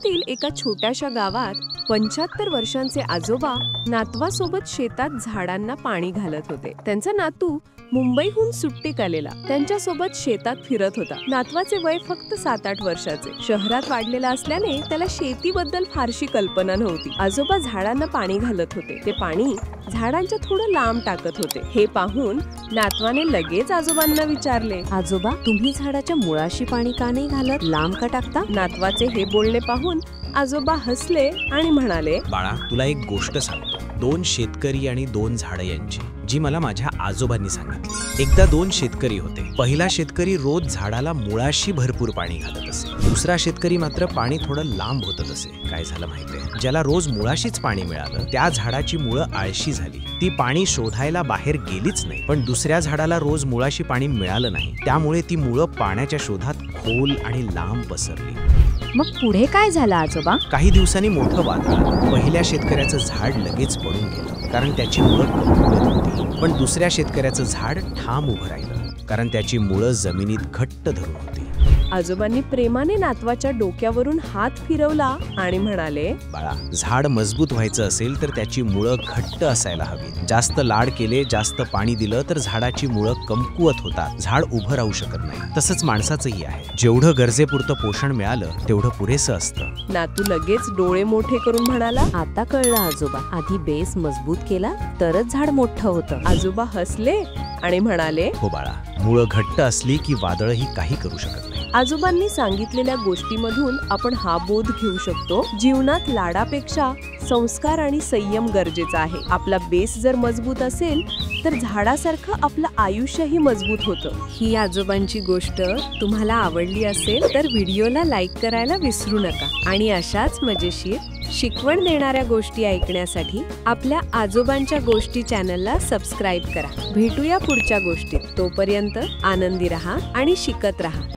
कोकणातील एका छोट्याशा गावात 75 वर्षांचे आजोबा नातवासोबत शेतात झाडांना पाणी घालत होते. त्यांचा नातू मुंबईहून सुट्टीत आलेला त्यांच्यासोबत शेतात फिरत होता. नातवाचे वय फक्त 7-8 वर्षाचे. शहरात वाढलेला असल्याने त्याला शेतीबद्दल फारशी कल्पना नव्हती. आजोबा झाडांना पाणी घालत होते. ते पाणी झाडांच्या थोडं लांब टाकत होते. हे पाहून नातवाने लगेच आजोबांना विचारले, आजोबा, तुम्ही झाडाच्या मुळाशी पाणी का नाही घालत, लांब का टाकता? नातवाचे हे बोलणे पाहून आजोबा हसले आणि म्हणाले, बाळा, तुला एक गोष्ट सांगतो. 2 शेतकरी आणि 2 झाडं यांची, जी मला माझ्या आजोबांनी सांगितली. एकदा 2 शेतकरी होते. पहिला शेतकरी रोज झाडाला मुळाशी भरपूर पाणी घालत असे. दुसरा शेतकरी मात्र पाणी थोडं लांब होतत असे. काय झालं माहितीये, ज्याला रोज मुळाशीच पाणी मिळालं त्या झाडाची मुळं आळशी झाली. ती पाणी शोधायला बाहेर गेलीच नाही. पण दुसऱ्या झाडाला रोज मुळाशी पाणी मिळालं नाही, त्यामुळे ती मुळं पाण्याच्या शोधात खोल आणि लांब पसरली. मग पुढे काय झालं आजोबा? काही दिवसांनी मोठं वादळ आलं. पहिल्या शेतकऱ्याचं झाड लगेच पडून गेलं, कारण त्याची मुळं कमकुवत होती. पण दुसऱ्या शेतकऱ्याचं झाड ठाम उभं राहिलं, कारण त्याची मुळं जमिनीत घट्ट धरून होती. आजोबांनी प्रेमाने नातवाच्या डोक्यावरून हात फिरवला आणि म्हणाले, बाळा, झाड मजबूत व्हायचं असेल तर त्याची मुळं घट्ट असायला हवी. जास्त लाड केले, जास्त पाणी दिलं तर झाडाची मुळं कमकुवत होतात. झाड उभं राहू शकत नाही. तसंच माणसाचंही आहे. जेवढं गरजेपुरतं पोषण मिळालं तेवढं पुरेसं असतं. नातू लगेच डोळे मोठे करून म्हणाला, आता कळलं आजोबा, आधी बेस मजबूत केला तरच झाड मोठं होतं. आजोबा हसले आणि म्हणाले, हो बाळा, मुळं घट्ट असली की वादळही काही करू शकत नाही. आजोबांनी सांगितलेल्या गोष्टीमधून आपण हा बोध घेऊ शकतो, जीवनात लाडापेक्षा संस्कार आणि संयम गरजेचा आहे. आपला बेस जर मजबूत असेल तर झाडासारखं आपलं आयुष्यही मजबूत होतं. ही आजोबांची गोष्ट तुम्हाला आवडली असेल तर व्हिडिओला लाईक करायला विसरू नका. आणि अशाच मजेशीर शिकवण देणाऱ्या गोष्टी ऐकण्यासाठी आपल्या आजोबांच्या गोष्टी चॅनलला सबस्क्राईब करा. भेटूया पुढच्या गोष्टीत. तोपर्यंत आनंदी रहा आणि शिकत रहा.